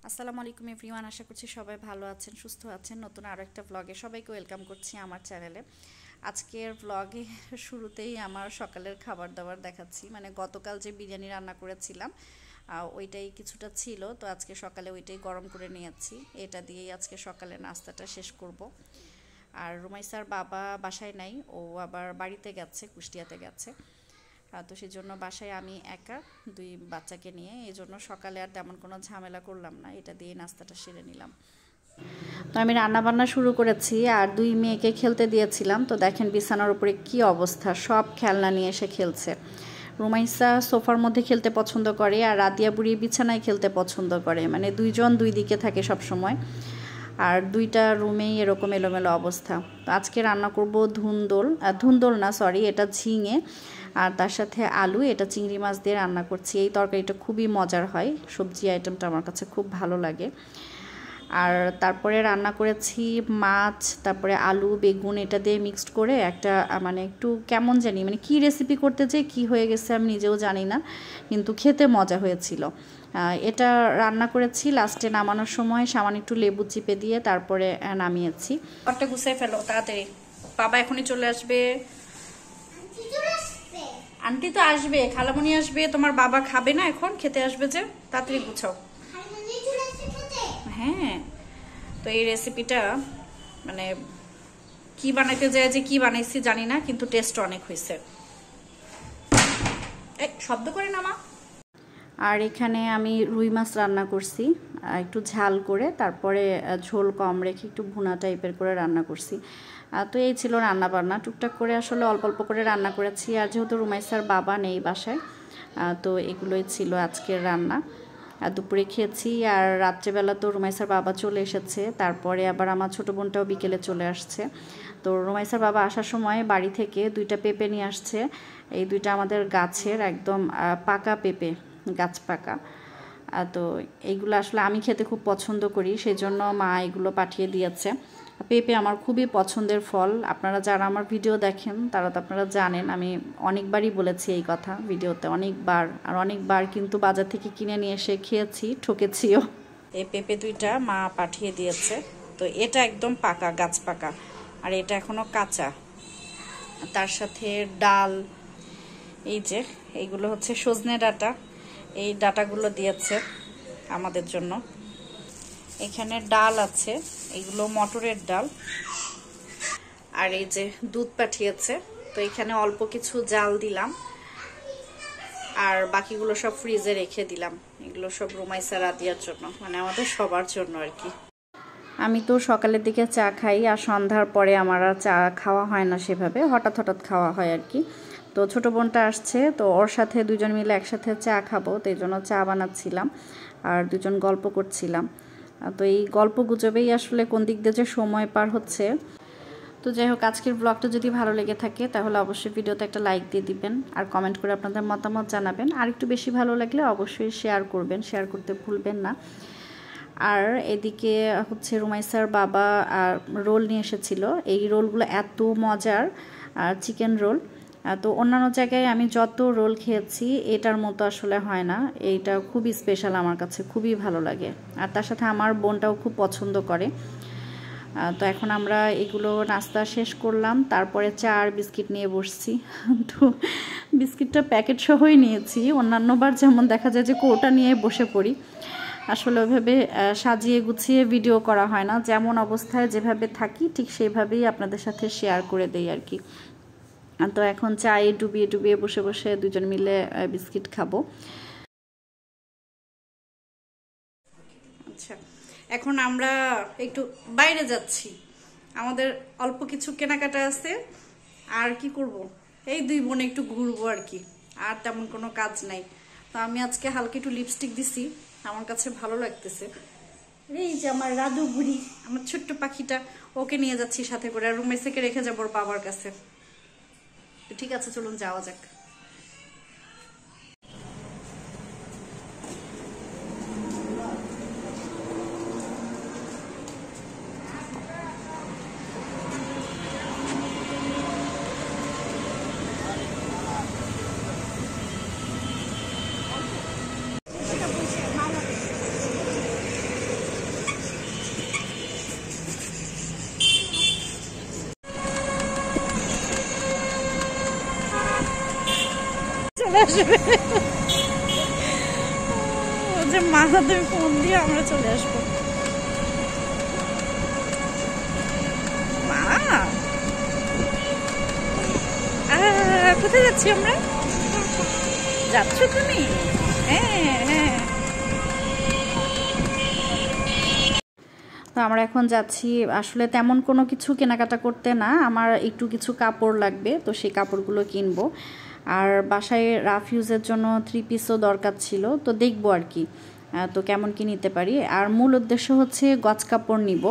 আসসালামু আলাইকুম এভরিওয়ান, আশা করছি সবাই ভালো আছেন, সুস্থ আছেন। নতুন আরও একটা ব্লগে সবাইকে ওয়েলকাম করছি আমার চ্যানেলে। আজকের ব্লগে শুরুতেই আমার সকালের খাবার দাবার দেখাচ্ছি। মানে গতকাল যে বিরিয়ানি রান্না করেছিলাম ওইটাই কিছুটা ছিল, তো আজকে সকালে ওইটাই গরম করে নিয়েছি। এটা দিয়েই আজকে সকালে নাস্তাটা শেষ করব। আর রুমাইসার বাবা বাসায় নাই, ও আবার বাড়িতে গেছে, কুষ্টিয়াতে গেছে। তো সেই জন্য বাসায় আমি একা, দুই বাচ্চাকে নিয়ে, এই জন্য সকালে আর তেমন কোনো ঝামেলা করলাম না, এটা দিয়ে নাস্তাটা সেরে নিলাম। তো আমি রান্না বান্না শুরু করেছি আর দুই মেয়েকে খেলতে দিয়েছিলাম। তো দেখেন বিছানার উপরে কি অবস্থা, সব খেলনা নিয়ে এসে খেলছে। রুমাইসা সোফার মধ্যে খেলতে পছন্দ করে আর রাদিয়া বুড়ি বিছানায় খেলতে পছন্দ করে, মানে দুইজন দুই দিকে থাকে সব সময়। আর দুইটা রুমেই এরকম এলোমেলো অবস্থা। তো আজকে রান্না করব ধুন্দল না সরি, এটা ঝিঙে আর তার সাথে আলু, এটা চিংড়ি মাছ দিয়ে রান্না করছি। এই তরকারিটা খুবই মজার হয়, সবজি আইটেমটা আমার কাছে খুব ভালো লাগে। আর তারপরে রান্না করেছি মাছ, তারপরে আলু বেগুন এটা দিয়ে মিক্সড করে একটা মানে একটু কেমন জানি, মানে কি রেসিপি করতে যেয়ে কী হয়ে গেছে আমি নিজেও জানি না, কিন্তু খেতে মজা হয়েছিল। এটা রান্না করেছি, লাস্টে নামানোর সময় সামান্য একটু লেবু চিপে দিয়ে তারপরে নামিয়েছি। একটা গুছিয়ে ফেলো তাড়াতাড়ি, বাবা এখনই চলে আসবে। আন্টি তো আসবে, খালামণি আসবে, তোমার বাবা খাবে না এখন, খেতে আসবে যে, তাড়াতাড়ি গুছাও। হ্যাঁ, তো এই রেসিপিটা মানে কি বানাইতে যায় যে কি বানাইছি জানি না, কিন্তু টেস্ট অনেক হয়েছে। শব্দ করে না মা। আর এখানে আমি রুই মাছ রান্না করছি একটু ঝাল করে, তারপরে ঝোল কম রেখে একটু ভুনা টাইপের করে রান্না করছি। তো এই ছিল রান্না বান্না, টুকটাক করে আসলে অল্প অল্প করে রান্না করেছি। আর যেহেতু রুমাইসার বাবা নেই বাসায়, তো এগুলোই ছিল আজকের রান্না। দুপুরে খেয়েছি, আর রাত্রেবেলা তো রুমাইসার বাবা চলে এসেছে, তারপরে আবার আমার ছোটো বোনটাও বিকেলে চলে আসছে। তো রুমাইসার বাবা আসার সময় বাড়ি থেকে দুইটা পেঁপে নিয়ে আসছে। এই দুইটা আমাদের গাছের একদম পাকা পেঁপে, গাছ পাকা। তো এইগুলো আসলে আমি খেতে খুব পছন্দ করি, সেই জন্য মা এগুলো পাঠিয়ে দিয়েছে। পেঁপে আমার খুবই পছন্দের ফল। আপনারা যারা আমার ভিডিও দেখেন তারা তো আপনারা জানেন, আমি অনেকবারই বলেছি এই কথা ভিডিওতে, অনেকবার কিন্তু বাজার থেকে কিনে নিয়ে এসে খেয়েছি, ঠকেছিও। এই পেঁপে দুইটা মা পাঠিয়ে দিয়েছে। তো এটা একদম পাকা, গাছ পাকা, আর এটা এখনো কাঁচা। তার সাথে ডাল, এই যে এইগুলো হচ্ছে সজনে ডাঁটা, এই ডাঁটাগুলো দিয়েছে আমাদের জন্য। এখানে ডাল আছে, এগুলো মটরের ডাল। আর এই যে দুধ পাঠিয়েছে, তো এখানে অল্প কিছু জাল দিলাম আর বাকিগুলো সব ফ্রিজে রেখে দিলাম। এগুলো সব রুমাইসা রাদিয়ার জন্য, মানে আমাদের সবার জন্য আর কি। আমি তো সকালের দিকে চা খাই, আর সন্ধ্যার পরে আমার আর চা খাওয়া হয় না সেভাবে, হঠাৎ হঠাৎ খাওয়া হয় আর কি। তো ছোটো বোনটা আসছে, তো ওর সাথে দুজন মিলে একসাথে চা খাবো, তো এই জন্য চা বানাচ্ছিলাম আর দুজন গল্প করছিলাম। তো এই গল্প গুজবেই আসলে কোন দিক দিয়ে যে সময় পার হচ্ছে। তো যাই হোক, আজকের ব্লগটা যদি ভালো লেগে থাকে তাহলে অবশ্যই ভিডিওতে একটা লাইক দিয়ে দিবেন আর কমেন্ট করে আপনাদের মতামত জানাবেন। আর একটু বেশি ভালো লাগলে অবশ্যই শেয়ার করবেন, শেয়ার করতে ভুলবেন না। আর এদিকে হচ্ছে রুমাইসার বাবা রোল নিয়ে এসেছিল, এই রোলগুলো এত মজার, আর চিকেন রোল। তো অন্যান্য জায়গায় আমি যত রোল খেয়েছি এটার মতো আসলে হয় না, এইটা খুবই স্পেশাল আমার কাছে, খুবই ভালো লাগে। আর তার সাথে আমার বোনটাও খুব পছন্দ করে। তো এখন আমরা এগুলো নাস্তা শেষ করলাম, তারপরে চা আর বিস্কিট নিয়ে বসছি। তো বিস্কিটটা প্যাকেট সহই নিয়েছি, অন্যান্যবার যেমন দেখা যায় যে কৌটা নিয়ে বসে পড়ি, আসলে ওইভাবে সাজিয়ে গুছিয়ে ভিডিও করা হয় না, যেমন অবস্থায় যেভাবে থাকি ঠিক সেইভাবেই আপনাদের সাথে শেয়ার করে দেই আর কি। তো এখন চায়ে ডুবিয়ে ডুবিয়ে বসে বসে দুজন মিলে বিস্কিট খাবো। আচ্ছা, এখন আমরা একটু বাইরে যাচ্ছি, আমাদের অল্প কিছু কেনাকাটা আছে। আর কি করব, এই দুই বোন একটু ঘুরবো আর কি, আর তেমন কোনো কাজ নাই। তো আমি আজকে হালকা একটু লিপস্টিক দিছি, আমার কাছে ভালো লাগতেছে। এই যে আমার রাধু বুড়ি, আমার ছোট্ট পাখিটা, ওকে নিয়ে যাচ্ছি সাথে করে, আর রুমে থেকে রেখে যাবো ওর বাবার কাছে। ঠিক আছে, চলুন যাওয়া যাক। আসবে, যে মাথা তুমি ফোন দিয়ে আমরা চলে আসবো। মা কোথায় যাচ্ছি আমরা? যাচ্ছ তুমি? হ্যাঁ হ্যাঁ। তো আমরা এখন যাচ্ছি, আসলে তেমন কোনো কিছু কেনাকাটা করতে না, আমার একটু কিছু কাপড় লাগবে, তো সেই কাপড়গুলো কিনবো। আর বাসায় রাফ ইউজের জন্য 3 পিসও দরকার ছিল, তো দেখবো আর কি, তো কেমন কি নিতে পারি। আর মূল উদ্দেশ্য হচ্ছে গজ কাপড় নিব,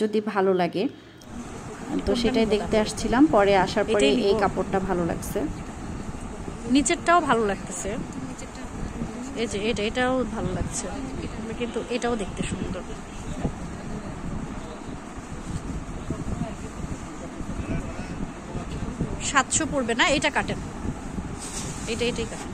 যদি ভালো লাগে, তো সেটাই দেখতে আসছিলাম। পরে আসার পরে এই কাপড়টা ভালো লাগছে, নিচেরটাও ভালো লাগতেছে, এই যে এটাও ভালো লাগছে, কিন্তু এটাও দেখতে সুন্দর। 700 পড়বে না? এটা কাটেন, এটাই কাটেন।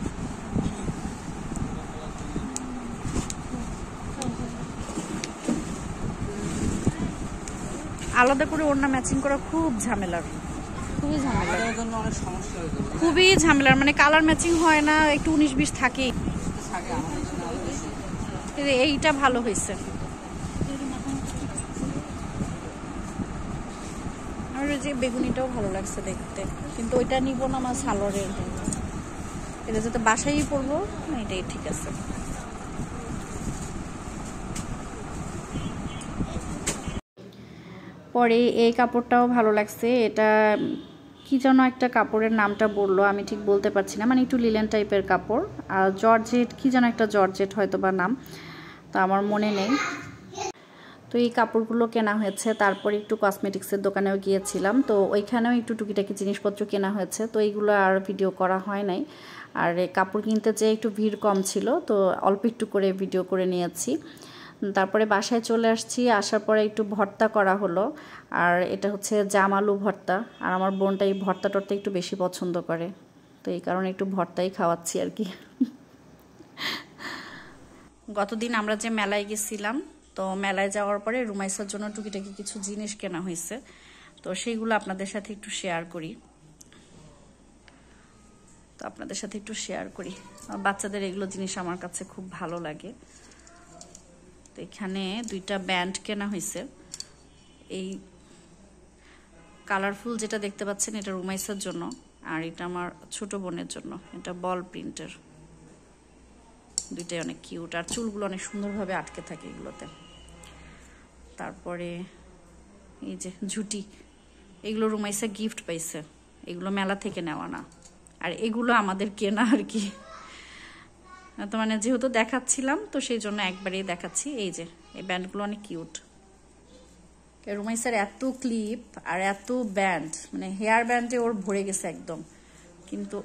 আলাদা করে ওড়না ম্যাচিং করা খুব ঝামেলার, খুবই ঝামেলার, মানে কালার ম্যাচিং হয় না, একটু 19-20 থাকেই। এইটা ভালো হয়েছে, আমার যে বেগুনিটাও ভালো লাগছে দেখতে, কিন্তু ওইটা নিব না, আমার সালোয়ারের জন্য, এটা যাতে বাসায়ই পরবো, এটাই ঠিক আছে। পরে এই কাপড়টাও ভালো লাগছে, এটা কি যেন একটা কাপড়ের নামটা বললো, আমি ঠিক বলতে পারছি না, মানে একটু লিলেন টাইপের কাপড়, আর জর্জেট, কি যেন একটা জর্জেট হয়তো বা নাম, তো আমার মনে নেই। তো এই কাপড়গুলো কেনা হয়েছে, তারপর একটু কসমেটিক্সের দোকানেও গিয়েছিলাম, তো ওইখানেও একটু টুকিটাকি জিনিসপত্র কেনা হয়েছে, তো এইগুলো আর ভিডিও করা হয় নাই। আর কাপড় কিনতে যেয়ে একটু ভিড় কম ছিল, তো অল্প একটু করে ভিডিও করে নিয়েছি। তারপরে বাসায় চলে আসছি, আসার পরে একটু ভর্তা করা হলো, আর এটা হচ্ছে জাম আলু ভর্তা, আর আমার বোনটা এই ভর্তা টর্তা একটু বেশি পছন্দ করে, তো এই কারণে একটু ভর্তাই খাওয়াচ্ছি আর কি। গতদিন আমরা যে মেলায় গেছিলাম, তো মেলায় যাওয়ার পরে রুমাইসার জন্য টুকিটাকি কিছু জিনিস কেনা হয়েছে, তো সেইগুলো আপনাদের সাথে একটু শেয়ার করি। বাচ্চাদের এগুলো জিনিস আমার কাছে খুব ভালো লাগে। তো এখানে 2টা ব্যান্ড কেনা হয়েছে, এই কালারফুল যেটা দেখতে পাচ্ছেন এটা রুমাইসার জন্য, আর এটা আমার ছোট বোনের জন্য, এটা বল প্রিন্টের, দুইটাই অনেক কিউট, আর চুলগুলো অনেক সুন্দরভাবে আটকে থাকে এগুলোতে। তারপরে এই যে ঝুটি, এগুলো রুমাইসা গিফট পাইছে, এগুলো মেলা থেকে নেওয়া না, আর এগুলো আমাদের কেনা আর কি, তো মানে যেহেতু দেখাচ্ছিলাম, তো সেই জন্য একবারেই দেখাচ্ছি। এই যে এই ব্যান্ডগুলো অনেক কিউট, রুমাইসার এত ক্লিপ আর এত ব্যান্ড, মানে হেয়ার ব্যান্ডে ওর ভরে গেছে একদম, কিন্তু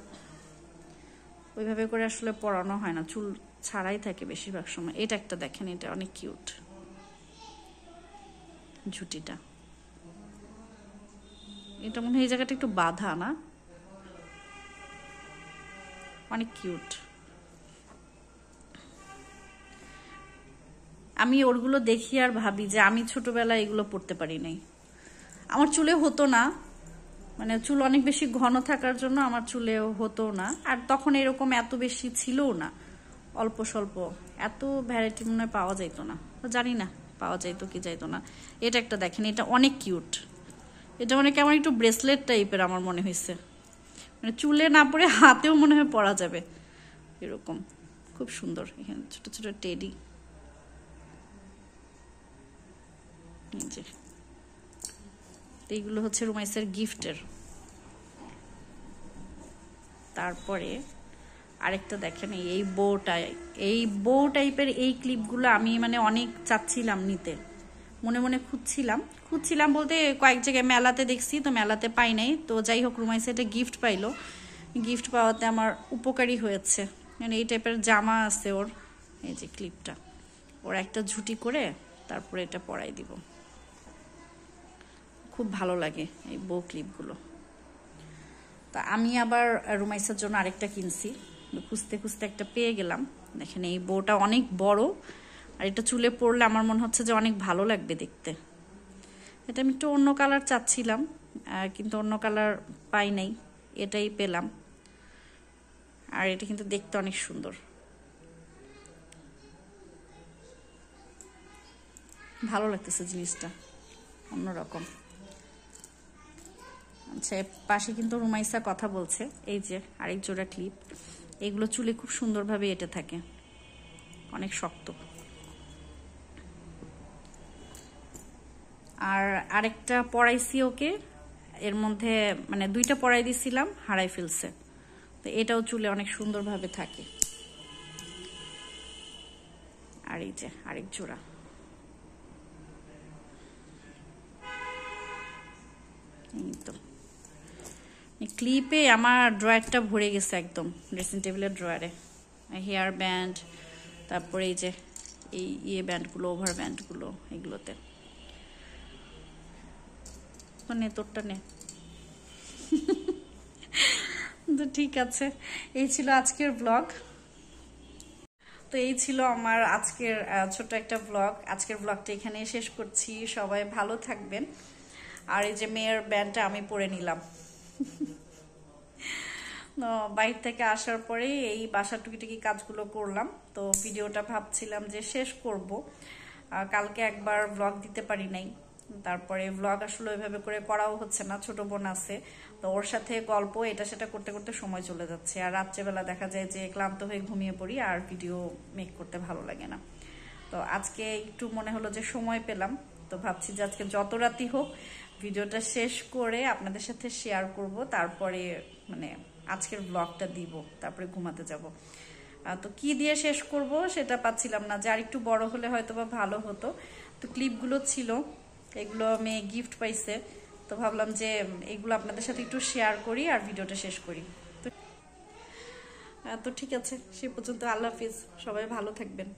ওইভাবে করে আসলে পরানো হয় না, চুল ছাড়াই থাকে বেশিরভাগ সময়। এটা একটা দেখেন, এটা অনেক কিউট, ঝুটিটা, এটা মনে হয় এই জায়গাটা একটু বাঁধা না, অনেক কিউট। আমি ওরগুলো দেখি আর ভাবি যে আমি ছোটবেলায় এগুলো পড়তে পারি নাই, আমার চুলে হতো না, মানে চুল অনেক বেশি ঘন থাকার জন্য আমার চুলেও হতো না, আর তখন এরকম এত বেশি ছিলও না, অল্প স্বল্প, এত ভ্যারাইটি মনে হয় পাওয়া যাইতো না, জানি না পাওয়া যাইতো কি যাইতো না। এটা একটা দেখেন, এটা অনেক কিউট, এটা মানে কেমন একটু ব্রেসলেট টাইপের আমার মনে হয়েছে, মানে চুলে না পরে হাতেও মনে হয় পরা যাবে এরকম, খুব সুন্দর। এখানে ছোট ছোট টেডি, এইগুলো হচ্ছে রুমাইসের গিফটের। তারপরে আরেকটা দেখেন, এই বো টাইপের এই ক্লিপগুলো আমি মানে অনেক চাচ্ছিলাম নিতে, মনে মনে খুঁজছিলাম বলতে কয়েক জায়গায় মেলাতে দেখছি, তো মেলাতে পাই নাই, তো যাই হোক রুমাইসে এটা গিফট পাইলো, গিফট পাওয়াতে আমার উপকারী হয়েছে, মানে এই টাইপের জামা আছে ওর, এই যে ক্লিপটা, ওর একটা ঝুটি করে তারপরে এটা পরাই দিব, খুব ভালো লাগে এই বো ক্লিপগুলো। তা আমি আবার রুমাইসার জন্য আরেকটা কিনছি, খুঁজতে খুঁজতে একটা পেয়ে গেলাম, দেখেন এই বোটা অনেক বড়, আর এটা চুলে পরলে আমার মনে হচ্ছে যে অনেক ভালো লাগবে দেখতে। এটা আমি একটু অন্য কালার চাচ্ছিলাম, কিন্তু অন্য কালার পাই নাই, এটাই পেলাম। আর এটা কিন্তু দেখতে অনেক সুন্দর, ভালো লাগতেছে জিনিসটা, অন্যরকম। আচ্ছা, পাশে কিন্তু রুমাইসা কথা বলছে। এই যে আরেক জোড়া ক্লিপ, এগুলো চুলে খুব সুন্দরভাবে এঁটে থাকে, অনেক শক্ত। আর আরেকটা পরাইছি ওকে, এর মধ্যে মানে দুইটা পরাই দিছিলাম, হারাই ফেলছে, তো এটাও চুলে অনেক সুন্দরভাবে থাকে। আর এই যে আরেক জোড়া, এই তো ক্লিপে আমার ড্রয়ারটা ভরে গেছে একদম, ড্রেসিং টেবিলের ড্রয়ারে। হেয়ার ব্যান্ড, তারপরে এই যে এই ব্যান্ডগুলো, ওভার ব্যান্ডগুলো, এগুলোতে। নে তোরটা নে। তো ঠিক আছে, এই ছিল আজকের ব্লগ। তো এই ছিল আমার আজকের ছোট একটা ব্লগ। আজকের ব্লগটা এখানে শেষ করছি। সবাই ভালো থাকবেন। আর এই যে মেয়ের ব্যান্ডটা আমি পরে নিলাম। বাইরে থেকে আসার পরে এই বাসার টুকিটাকি কাজগুলো করলাম। তো ভিডিওটা ভাবছিলাম যে শেষ করব, কালকে একবার ব্লগ দিতে পারি নাই। তারপরে ব্লগ আসলে ওইভাবে করে করাও হচ্ছে না, ছোট বোন আছে, তো ওর সাথে গল্প এটা সেটা করতে করতে সময় চলে যাচ্ছে। আর রাত্রেবেলা দেখা যায় যে ক্লান্ত হয়ে ঘুমিয়ে পড়ি, আর ভিডিও মেক করতে ভালো লাগে না। তো আজকে একটু মনে হলো যে সময় পেলাম, তো ভাবছি যে আজকে যত রাতই হোক ভিডিওটা শেষ করে আপনাদের সাথে শেয়ার করব, তারপরে মানে আজকের ব্লগটা দিব, তারপরে ঘুমাতে যাব। তো কি দিয়ে শেষ করব সেটা পাচ্ছিলাম না, যে আর একটু বড় হলে হয়তো বা ভালো হতো। তো ক্লিপগুলো ছিল, এগুলো মেয়ে গিফট পাইছে, তো ভাবলাম যে এগুলো আপনাদের সাথে একটু শেয়ার করি আর ভিডিওটা শেষ করি। তো ঠিক আছে, সে পর্যন্ত আল্লাহ হাফিজ, সবাই ভালো থাকবেন।